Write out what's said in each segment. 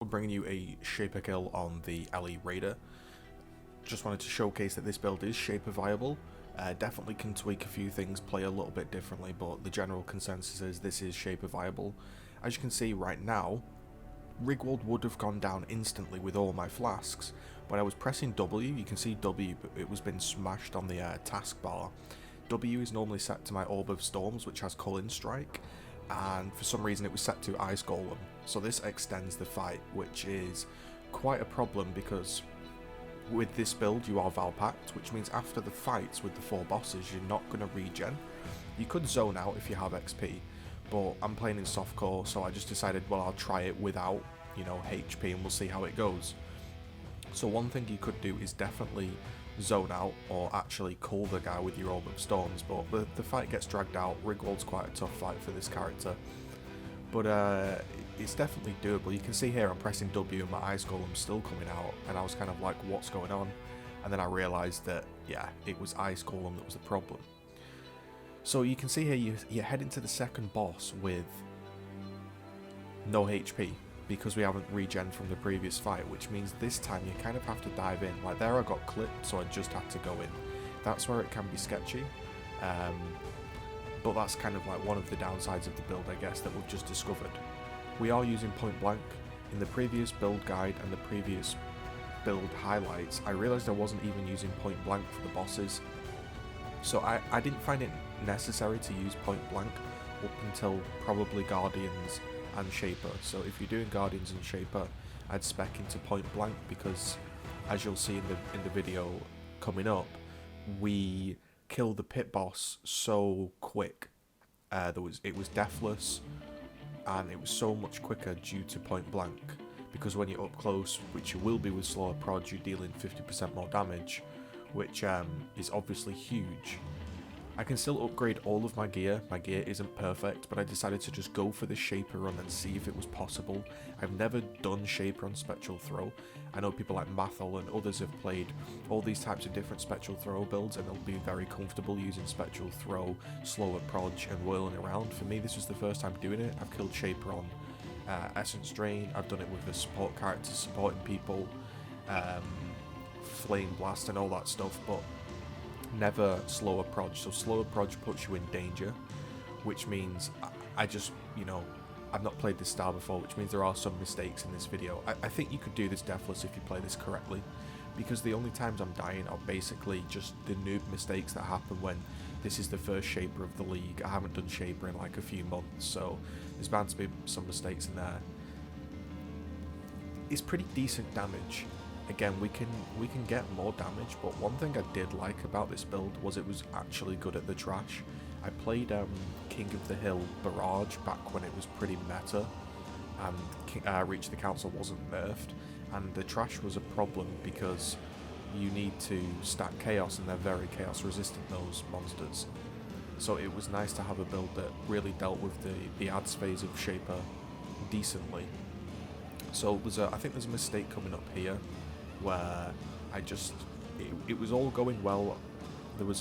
We're bringing you a Shaper kill on the LE Raider. Just wanted to showcase that this build is Shaper viable. Definitely can tweak a few things, play a little bit differently, but the general consensus is this is Shaper viable. As you can see right now, Rigwald would have gone down instantly with all my flasks. When I was pressing W, you can see W, but it was been smashed on the taskbar. W is normally set to my Orb of Storms, which has Culling Strike, and for some reason it was set to Ice Golem. So this extends the fight, which is quite a problem because with this build you are Valpacked, which means after the fights with the 4 bosses you're not going to regen. You could zone out if you have XP, but I'm playing in softcore, so I just decided, well, I'll try it without, HP, and we'll see how it goes. So one thing you could do is definitely zone out or actually call the guy with your Orb of Storms, but the fight gets dragged out. Rigwald's quite a tough fight for this character, but it's definitely doable. You can see here I'm pressing W and my Ice Golem's still coming out, and I was kind of like, what's going on? And then I realised that, yeah, it was Ice Golem that was the problem. So you can see here you head into the second boss with no HP, because we haven't regen from the previous fight, which means this time you kind of have to dive in. Like there I got clipped, so I just had to go in. That's where it can be sketchy, but that's kind of like one of the downsides of the build, I guess, that we've just discovered. We are using point blank. In the previous build guide and the previous build highlights, I realised I wasn't even using point blank for the bosses, so I didn't find it necessary to use point blank up until probably Guardians and Shaper. So if you're doing Guardians and Shaper, I'd spec into point blank, because as you'll see in the video coming up, we killed the pit boss so quick. It was deathless, and it was so much quicker due to point blank, because when you're up close, which you will be with slower prod, you're dealing 50% more damage, which is obviously huge. I can still upgrade all of my gear. My gear isn't perfect, but I decided to just go for the Shaper run and see if it was possible. I've never done Shaper on Spectral Throw. I know people like Mathel and others have played all these types of different Spectral Throw builds, and they'll be very comfortable using Spectral Throw, slower proj, and whirling around. For me, this was the first time doing it. I've killed Shaper on Essence Drain. I've done it with the support characters supporting people, Flame Blast and all that stuff, but never slower proj. So slower proj puts you in danger, which means I just, I've not played this style before, which means there are some mistakes in this video. I think you could do this deathless if you play this correctly, because the only times I'm dying are basically just the noob mistakes that happen when this is the first Shaper of the league. I haven't done Shaper in like a few months, so there's bound to be some mistakes in there. It's pretty decent damage. Again, we can get more damage, but one thing I did like about this build was it was actually good at the trash. I played King of the Hill Barrage back when it was pretty meta, and Reach the Council wasn't nerfed, and the trash was a problem because you need to stack chaos, and they're very chaos resistant, those monsters. So it was nice to have a build that really dealt with the ads phase of Shaper decently. So I think there's a mistake coming up here, where it was all going well. There was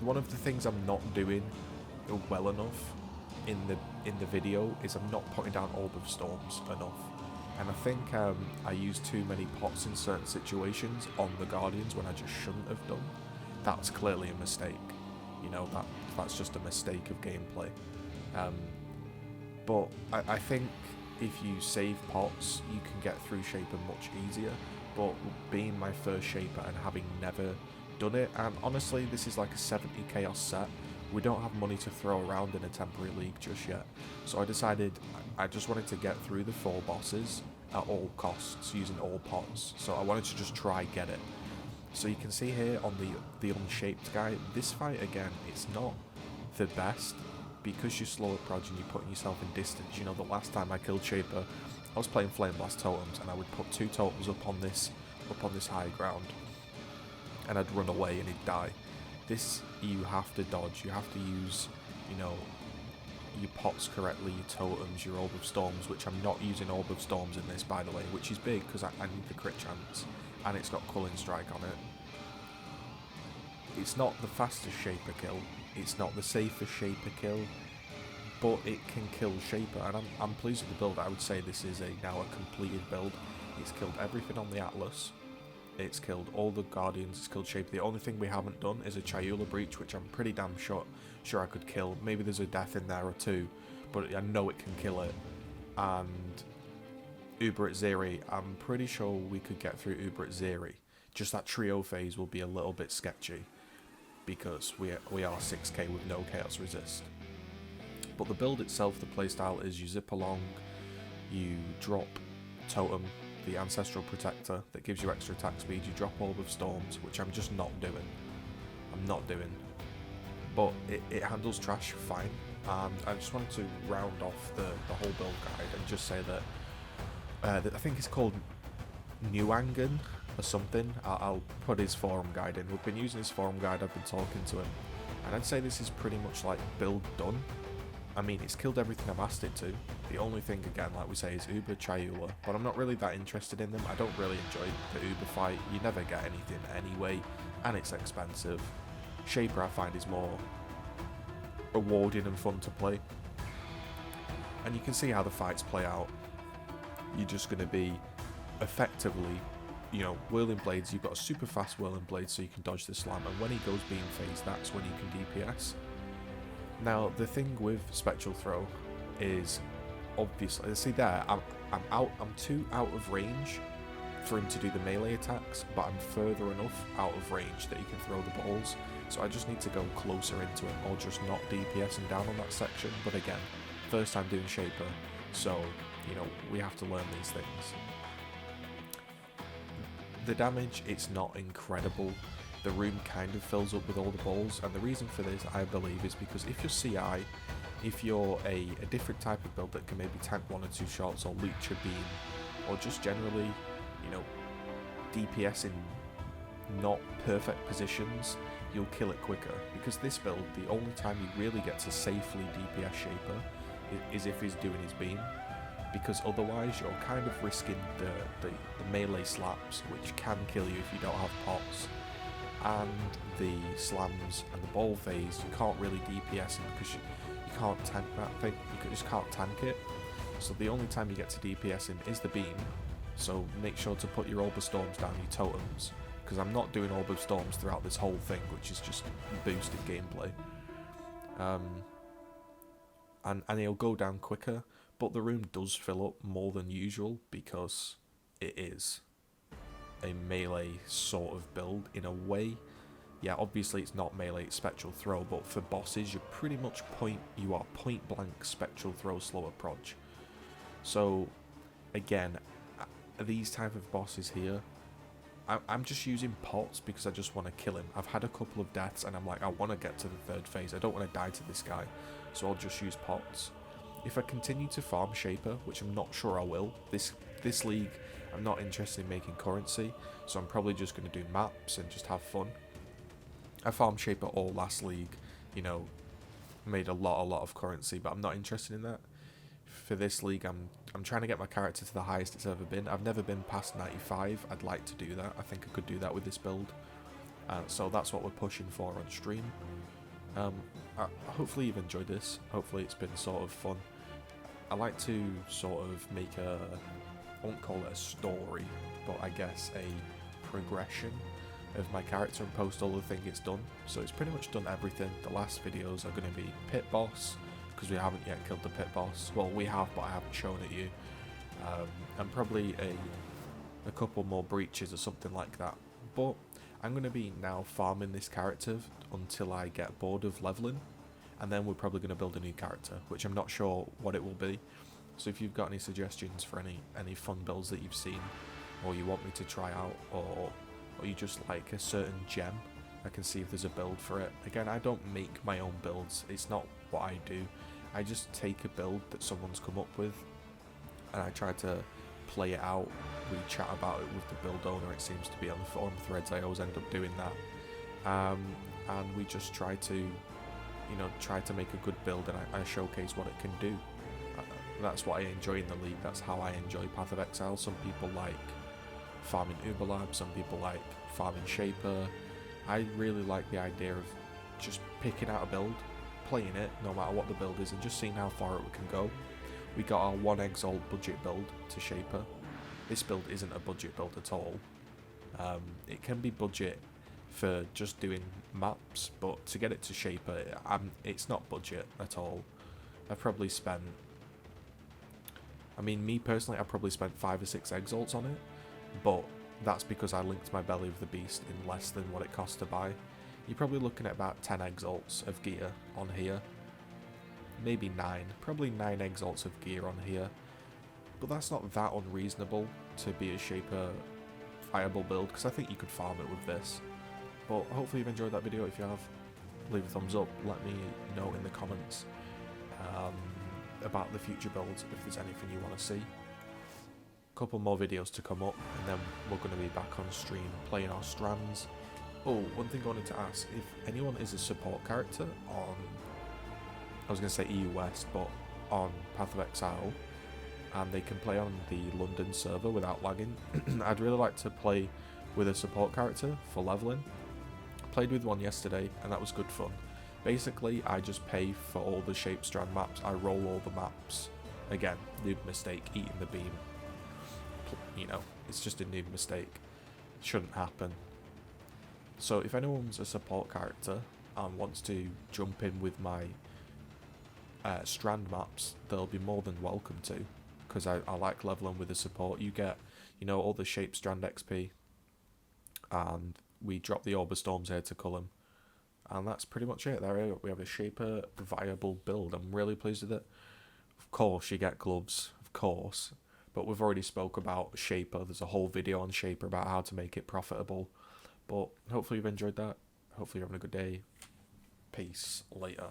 one of the things I'm not doing well enough in the video is I'm not putting down Orb of Storms enough, and I think I used too many pots in certain situations on the Guardians when I just shouldn't have done. That's clearly a mistake, that's just a mistake of gameplay. But I think if you save pots, you can get through Shaper much easier. But being my first Shaper and having never done it, and honestly this is like a 70 chaos set, we don't have money to throw around in a temporary league just yet, so I decided I just wanted to get through the 4 bosses at all costs using all pots, so I wanted to just try get it. So you can see here on the unshaped guy, this fight again, it's not the best because you're slower proj and you're putting yourself in distance. The last time I killed Shaper, I was playing Flame Blast totems, and I would put 2 totems up on this high ground, and I'd run away and he'd die. This you have to dodge. You have to use, your pots correctly, your totems, your Orb of Storms, which I'm not using Orb of Storms in this, by the way, which is big because I need the crit chance, and it's got Culling Strike on it. It's not the fastest Shaper kill. It's not the safest Shaper kill. but it can kill Shaper, and I'm pleased with the build. I would say this is now a completed build. It's killed everything on the Atlas. It's killed all the Guardians, it's killed Shaper. The only thing we haven't done is a Chayula Breach, which I'm pretty damn sure I could kill. Maybe there's a death in there or two, but I know it can kill it. And GGZII, I'm pretty sure we could get through GGZII. Just that trio phase will be a little bit sketchy, because we are 6k with no Chaos Resist. But the build itself, the playstyle is you zip along, you drop Totem, the Ancestral Protector that gives you extra attack speed, you drop Orb of Storms, which I'm just not doing. I'm not doing. But it handles trash fine. And I just wanted to round off the whole build guide and just say that I think it's called Nuangan or something. I'll put his forum guide in. We've been using his forum guide, I've been talking to him. And I'd say this is pretty much like build done. I mean, it's killed everything I've asked it to. The only thing, again, like we say, is Uber Chayula, but I'm not really that interested in them. I don't really enjoy the Uber fight. You never get anything anyway, and it's expensive. Shaper, I find, is more rewarding and fun to play. And you can see how the fights play out. You're just going to be effectively, you know, Whirling Blades. You've got a super fast Whirling Blade, so you can dodge the slam, and when he goes beam phase, that's when you can DPS. Now, the thing with Spectral Throw is, obviously, see there, I'm too out of range for him to do the melee attacks, but I'm further enough out of range that he can throw the balls, so I just need to go closer into him, or just not DPSing down on that section. But again, first time doing Shaper, so, you know, we have to learn these things. The damage, it's not incredible. The room kind of fills up with all the balls, and the reason for this, I believe, is because if you're CI, if you're a different type of build that can maybe tank 1 or 2 shots, or leech a beam, or just generally, you know, DPS in not perfect positions, you'll kill it quicker. Because this build, the only time you really get to safely DPS Shaper is if he's doing his beam, because otherwise you're kind of risking the melee slaps, which can kill you if you don't have pots. And the slams and the ball phase, you can't really DPS him because you can't tank that thing, you just can't tank it. So the only time you get to DPS him is the beam, so make sure to put your Orb of Storms down your totems, because I'm not doing Orb of Storms throughout this whole thing, which is just boosted gameplay. And he'll go down quicker, but the room does fill up more than usual because it is a melee sort of build in a way. Yeah, obviously it's not melee, it's Spectral Throw, but for bosses you're pretty much point blank Spectral Throw slower proj. So again, these type of bosses here, I'm just using pots because I just want to kill him. I've had a couple of deaths and I'm like, I want to get to the 3rd phase, I don't want to die to this guy, so I'll just use pots. If I continue to farm Shaper, which I'm not sure I will, this league I'm not interested in making currency, so I'm probably just going to do maps and just have fun. I farmed Shaper all last league, you know, made a lot of currency, but I'm not interested in that. For this league, I'm trying to get my character to the highest it's ever been. I've never been past 95. I'd like to do that. I think I could do that with this build. So that's what we're pushing for on stream. Hopefully you've enjoyed this. Hopefully it's been sort of fun. I like to sort of make I won't call it a story, but I guess a progression of my character and post all the things it's done. So it's pretty much done everything. The last videos are going to be pit boss, because we haven't yet killed the pit boss. Well, we have, but I haven't shown it you. And probably a couple more breaches or something like that. But I'm going to be now farming this character until I get bored of leveling, and then we're probably going to build a new character, which I'm not sure what it will be. So if you've got any suggestions for any fun builds that you've seen, or you want me to try out, or you just like a certain gem, I can see if there's a build for it. Again, I don't make my own builds, it's not what I do. I just take a build that someone's come up with, and I try to play it out. We chat about it with the build owner, it seems to be on the forum threads, I always end up doing that. And we just try to, you know, make a good build, and I showcase what it can do. That's what I enjoy in the league, that's how I enjoy Path of Exile. Some people like farming Uberlab, some people like farming Shaper. I really like the idea of just picking out a build, playing it, no matter what the build is, and just seeing how far it can go. We got our 1 exalt budget build to Shaper. This build isn't a budget build at all. It can be budget for just doing maps, but to get it to Shaper, it's not budget at all. I've probably spent, I mean, me personally, I probably spent 5 or 6 exalts on it, but that's because I linked my Belly of the Beast in less than what it cost to buy. You're probably looking at about 10 exalts of gear on here. Maybe 9. Probably 9 exalts of gear on here. But that's not that unreasonable to be a Shaper viable build, because I think you could farm it with this. But hopefully you've enjoyed that video. If you have, leave a thumbs up. Let me know in the comments about the future builds, if there's anything you want to see. Couple more videos to come up, and then we're going to be back on stream playing our strands. Oh, one thing I wanted to ask, if anyone is a support character on, I was going to say EU West, but on Path of Exile, and they can play on the London server without lagging, I'd really like to play with a support character for leveling. Played with one yesterday, and that was good fun. Basically, I just pay for all the shape strand maps, I roll all the maps. Again, noob mistake, eating the beam. You know, it's just a noob mistake. Shouldn't happen. So if anyone's a support character and wants to jump in with my strand maps, they'll be more than welcome to, because I like leveling with the support. You get, you know, all the shape strand XP, and we drop the Orb of Storms here to Cullum, and that's pretty much it. There we have a Shaper viable build. I'm really pleased with it. Of course you get gloves, of course, but we've already spoke about Shaper. There's a whole video on Shaper about how to make it profitable. But hopefully you've enjoyed that. Hopefully you're having a good day. Peace. Later.